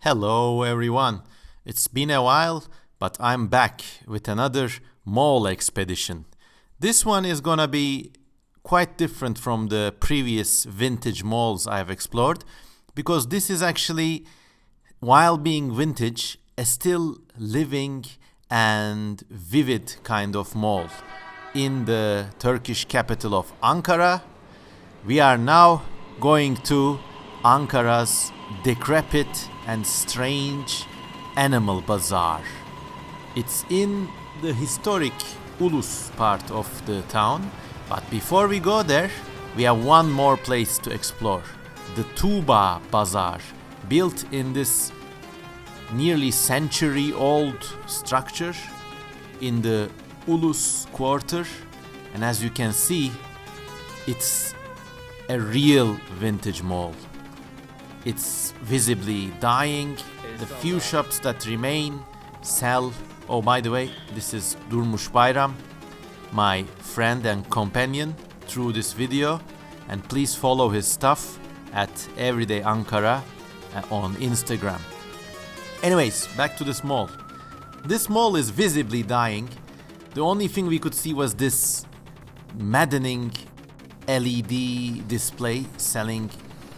Hello everyone. It's been a while, but I'm back with another mall expedition. This one is gonna be quite different from the previous vintage malls I've explored because this is actually, while being vintage, a still living and vivid kind of mall. In the Turkish capital of Ankara, we are now going to Ankara's decrepit and strange animal bazaar. It's in the historic Ulus part of the town, but before we go there, we have one more place to explore. The Tuba Bazaar, built in this nearly century-old structure in the Ulus quarter, and as you can see, it's a real vintage mall. It's visibly dying. The few shops that remain sell. Oh, by the way, this is Durmuş Bayram, my friend and companion through this video, and please follow his stuff at Everyday Ankara on Instagram. Anyways, back to this mall. This mall is visibly dying. The only thing we could see was this maddening LED display selling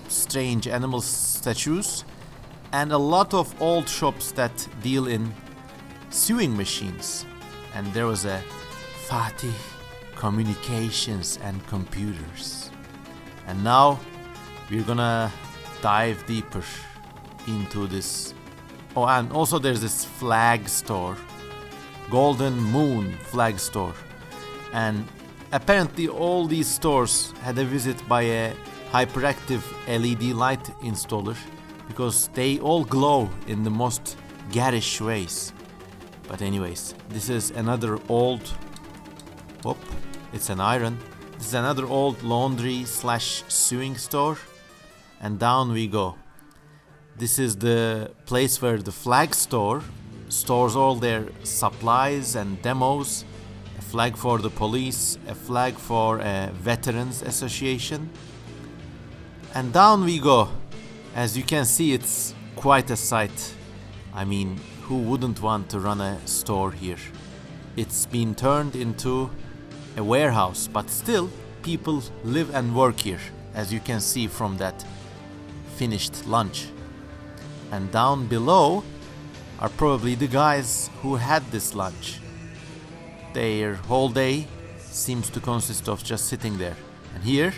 strange animal statues and a lot of old shops that deal in sewing machines. And there was a Fatih Communications and Computers. And now we're gonna dive deeper into this. Oh, and also there's this flag store, Golden Moon flag store. And apparently all these stores had a visit by a hyperactive LED light installer because they all glow in the most garish ways. But anyways, this is another old, it's an iron. This is another old laundry / sewing store, and down we go. This is the place where the flag store stores all their supplies and demos. A flag for the police, a flag for a veterans association. And down we go. As you can see, it's quite a sight. I mean, who wouldn't want to run a store here? It's been turned into a warehouse, but still people live and work here, as you can see from that finished lunch. And down below are probably the guys who had this lunch. Their whole day seems to consist of just sitting there. And here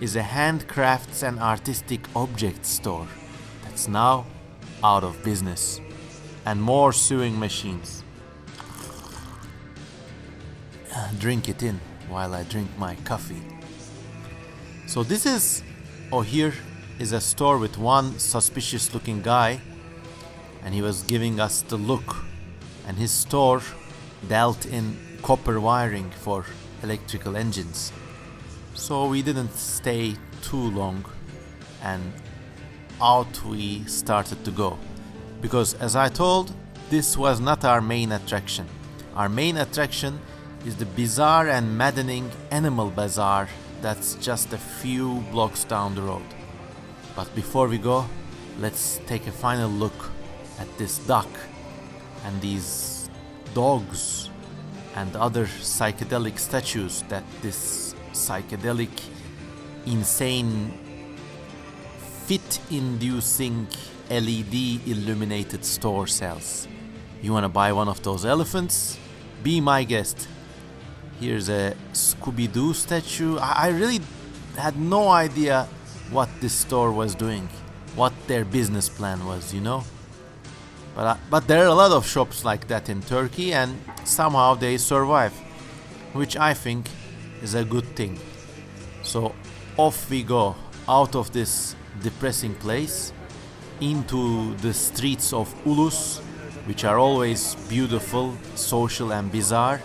is a handcrafts and artistic objects store that's now out of business. And more sewing machines. Drink it in while I drink my coffee. So this is, here is a store with one suspicious looking guy, and he was giving us the look, and his store dealt in copper wiring for electrical engines. So we didn't stay too long, and out we started to go. Because as I told, this was not our main attraction. Our main attraction is the bizarre and maddening animal bazaar that's just a few blocks down the road. But before we go, let's take a final look at this duck and these dogs and other psychedelic statues that this psychedelic, insane, fit-inducing LED illuminated store sells. You wanna buy one of those elephants? Be my guest. Here's a Scooby-Doo statue. I really had no idea what this store was doing, what their business plan was, you know? But there are a lot of shops like that in Turkey, and somehow they survive, which I think is a good thing. So off we go, out of this depressing place, into the streets of Ulus, which are always beautiful, social and bizarre,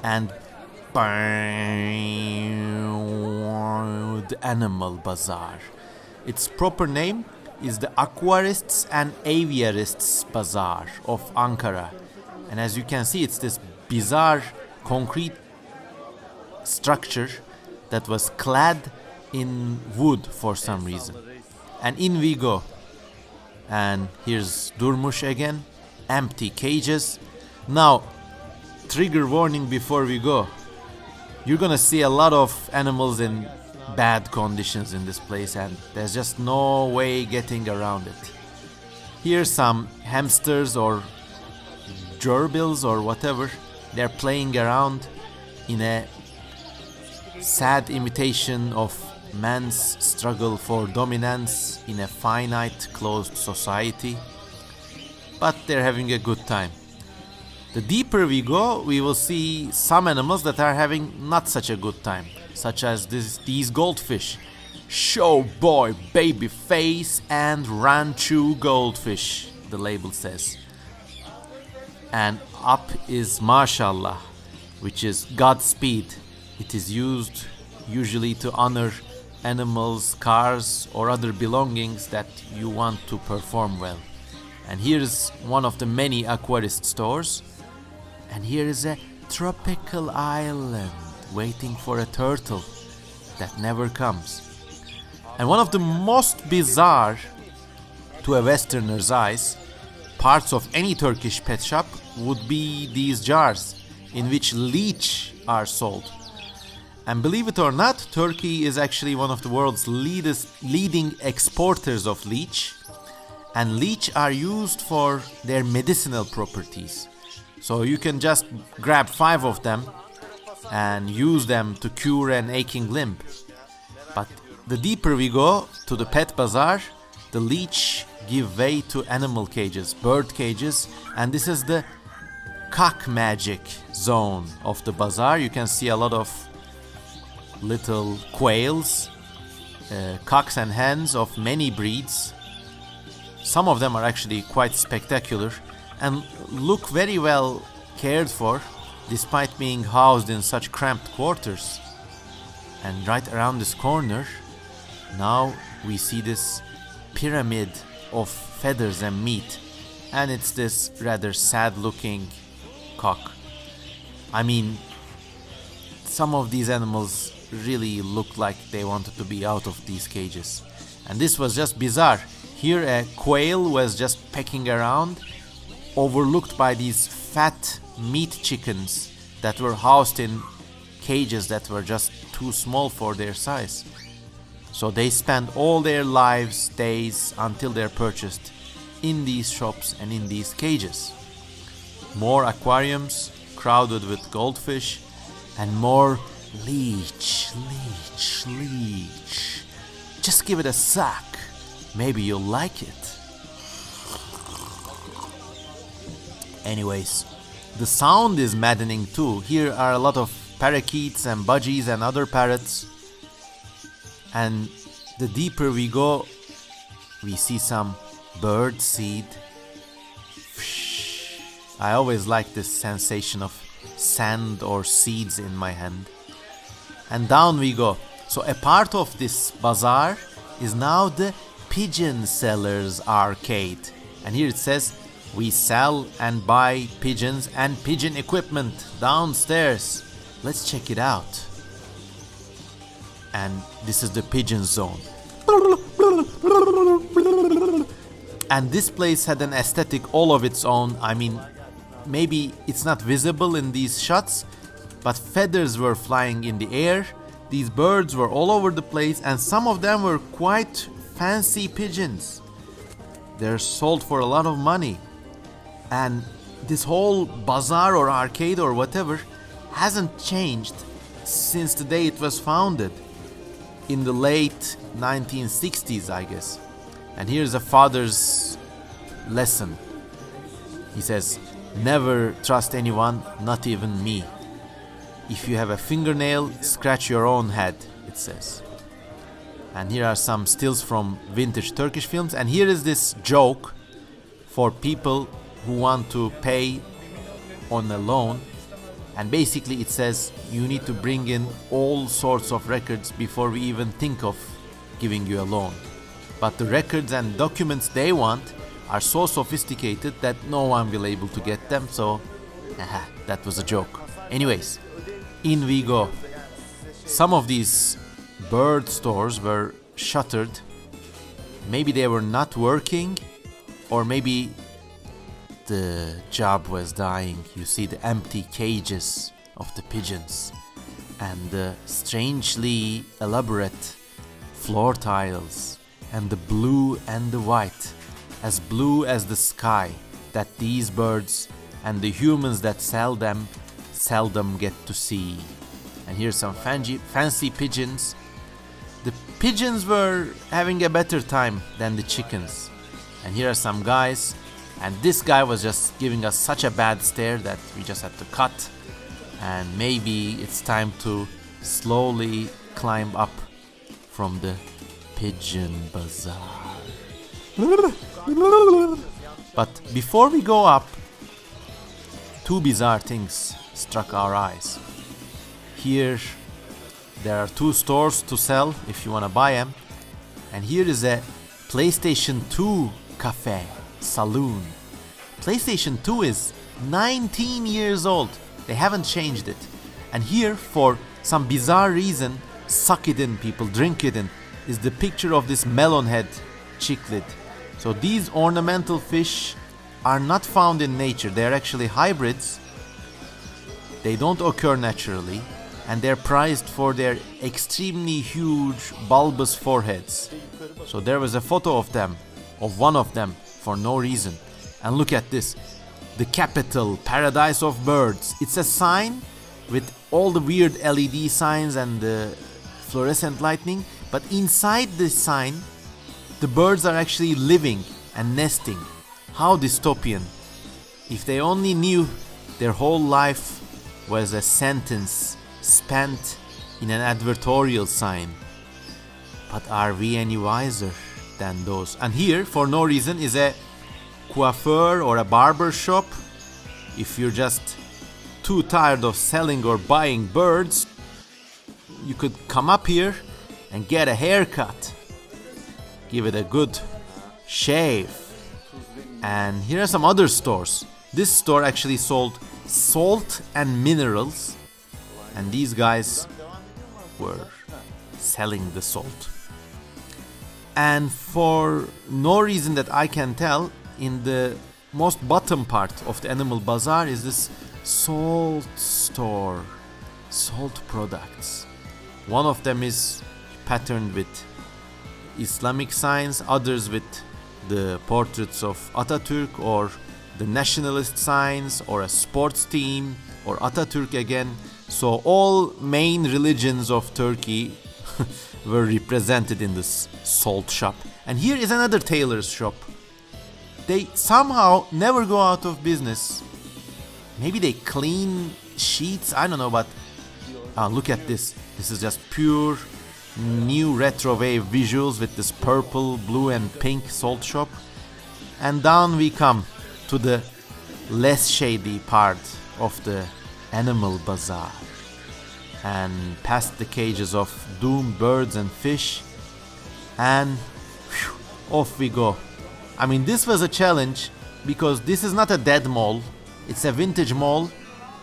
and the Animal Bazaar. Its proper name is the Aquarists and Aviarists Bazaar of Ankara. And as you can see, it's this bizarre concrete structure that was clad in wood for some reason. And in we go. And here's Durmuş again, empty cages. Now, trigger warning before we go. You're gonna see a lot of animals in bad conditions in this place, and there's just no way getting around it. Here's some hamsters or gerbils or whatever. They're playing around in a sad imitation of man's struggle for dominance in a finite, closed society. But they're having a good time. The deeper we go, we will see some animals that are having not such a good time, such as these goldfish. Show boy, baby face, and ranchu goldfish, the label says. And up is mashallah, which is Godspeed. It is used usually to honor animals, cars, or other belongings that you want to perform well. And here's one of the many aquarist stores. And here is a tropical island waiting for a turtle that never comes. And one of the most bizarre, to a Westerner's eyes, parts of any Turkish pet shop would be these jars in which leech are sold. And believe it or not, Turkey is actually one of the world's leading exporters of leech. And leech are used for their medicinal properties. So you can just grab 5 of them and use them to cure an aching limb. But the deeper we go to the pet bazaar, the leech give way to animal cages, bird cages, and this is the cock magic zone of the bazaar. You can see a lot of little quails, cocks and hens of many breeds. Some of them are actually quite spectacular and look very well cared for, despite being housed in such cramped quarters. And right around this corner, now we see this pyramid of feathers and meat, and it's this rather sad-looking cock. I mean, some of these animals really look like they wanted to be out of these cages. And this was just bizarre. Here a quail was just pecking around, overlooked by these fat meat chickens that were housed in cages that were just too small for their size. So they spend all their lives, days, until they're purchased in these shops and in these cages. More aquariums crowded with goldfish, and more leech. Just give it a suck. Maybe you'll like it. Anyways, the sound is maddening too. Here are a lot of parakeets and budgies and other parrots. And the deeper we go, we see some bird seed. I always like this sensation of sand or seeds in my hand. And down we go. So a part of this bazaar is now the pigeon seller's arcade. And here it says, we sell and buy pigeons and pigeon equipment downstairs. Let's check it out. And this is the pigeon zone. And this place had an aesthetic all of its own. I mean, maybe it's not visible in these shots, but feathers were flying in the air. These birds were all over the place, and some of them were quite fancy pigeons. They're sold for a lot of money. And this whole bazaar or arcade or whatever hasn't changed since the day it was founded in the late 1960s, I guess. And here's a father's lesson. He says, never trust anyone, not even me. If you have a fingernail, scratch your own head, it says. And here are some stills from vintage Turkish films. And here is this joke for people who want to pay on a loan. And basically it says you need to bring in all sorts of records before we even think of giving you a loan. But the records and documents they want are so sophisticated that no one will be able to get them, so that was a joke. Anyways, in we go. Some of these bird stores were shuttered. Maybe they were not working, or maybe the job was dying. You see the empty cages of the pigeons and the strangely elaborate floor tiles and the blue and the white, as blue as the sky, that these birds and the humans that sell them seldom get to see. And here's some fancy pigeons. The pigeons were having a better time than the chickens. And here are some guys, and this guy was just giving us such a bad stare that we just had to cut. And maybe it's time to slowly climb up from the pigeon bazaar. But before we go up, two bizarre things struck our eyes. Here there are two stores to sell if you want to buy them. And here is a PlayStation 2 cafe, saloon. PlayStation 2 is 19 years old. They haven't changed it. And here, for some bizarre reason, suck it in, people, drink it in, is the picture of this melon head cichlid. So these ornamental fish are not found in nature. They are actually hybrids. They don't occur naturally, and they're prized for their extremely huge bulbous foreheads. So there was a photo of them, of one of them, for no reason. And look at this, the capital, paradise of birds. It's a sign with all the weird LED signs and the fluorescent lightning, but inside this sign, the birds are actually living and nesting. How dystopian. If they only knew their whole life was a sentence spent in an advertorial sign. But are we any wiser than those? And here, for no reason, is a coiffeur or a barber shop. If you're just too tired of selling or buying birds, you could come up here and get a haircut. Give it a good shave. And here are some other stores. This store actually sold salt and minerals, and these guys were selling the salt. And for no reason that I can tell, in the most bottom part of the animal bazaar is this salt store, salt products. One of them is patterned with Islamic signs, others with the portraits of Atatürk or the nationalist signs or a sports team or Atatürk again. So all main religions of Turkey were represented in this salt shop. And here is another tailor's shop. They somehow never go out of business. Maybe they clean sheets, I don't know, but look at this. This is just pure new retro wave visuals with this purple, blue and pink salt shop. And down we come to the less shady part of the animal bazaar, and past the cages of doomed birds and fish, and off we go. I mean, this was a challenge because this is not a dead mall, it's a vintage mall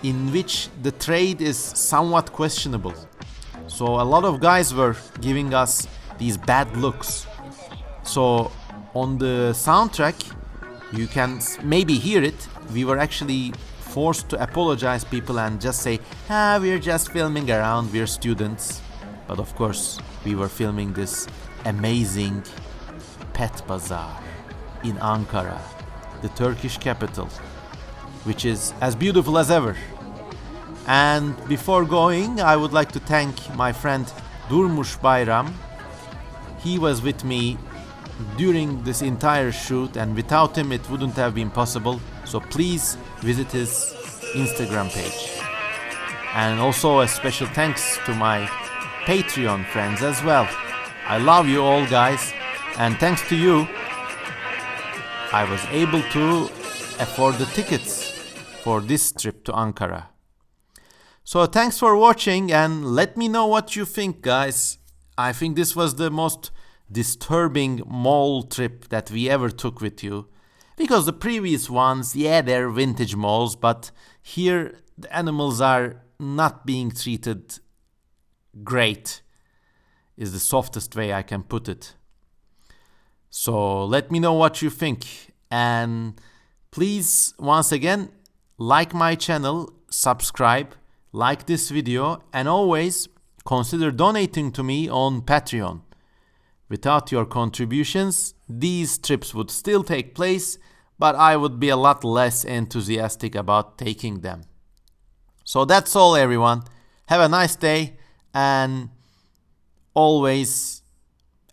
in which the trade is somewhat questionable. So a lot of guys were giving us these bad looks. So on the soundtrack, you can maybe hear it. We were actually forced to apologize people and just say, we're just filming around, we're students. But of course, we were filming this amazing pet bazaar in Ankara, the Turkish capital, which is as beautiful as ever. And before going, I would like to thank my friend Durmuş Bayram. He was with me during this entire shoot, and without him it wouldn't have been possible. So please visit his Instagram page. And also a special thanks to my Patreon friends as well. I love you all, guys, and thanks to you, I was able to afford the tickets for this trip to Ankara. So thanks for watching, and let me know what you think, guys. I think this was the most disturbing mall trip that we ever took with you. Because the previous ones, yeah, they're vintage malls, but here the animals are not being treated great, is the softest way I can put it. So let me know what you think. And please, once again, like my channel, subscribe, like this video, and always consider donating to me on Patreon. Without your contributions, these trips would still take place, but I would be a lot less enthusiastic about taking them. So that's all, everyone. Have a nice day, and always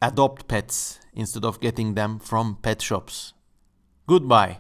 adopt pets instead of getting them from pet shops. Goodbye.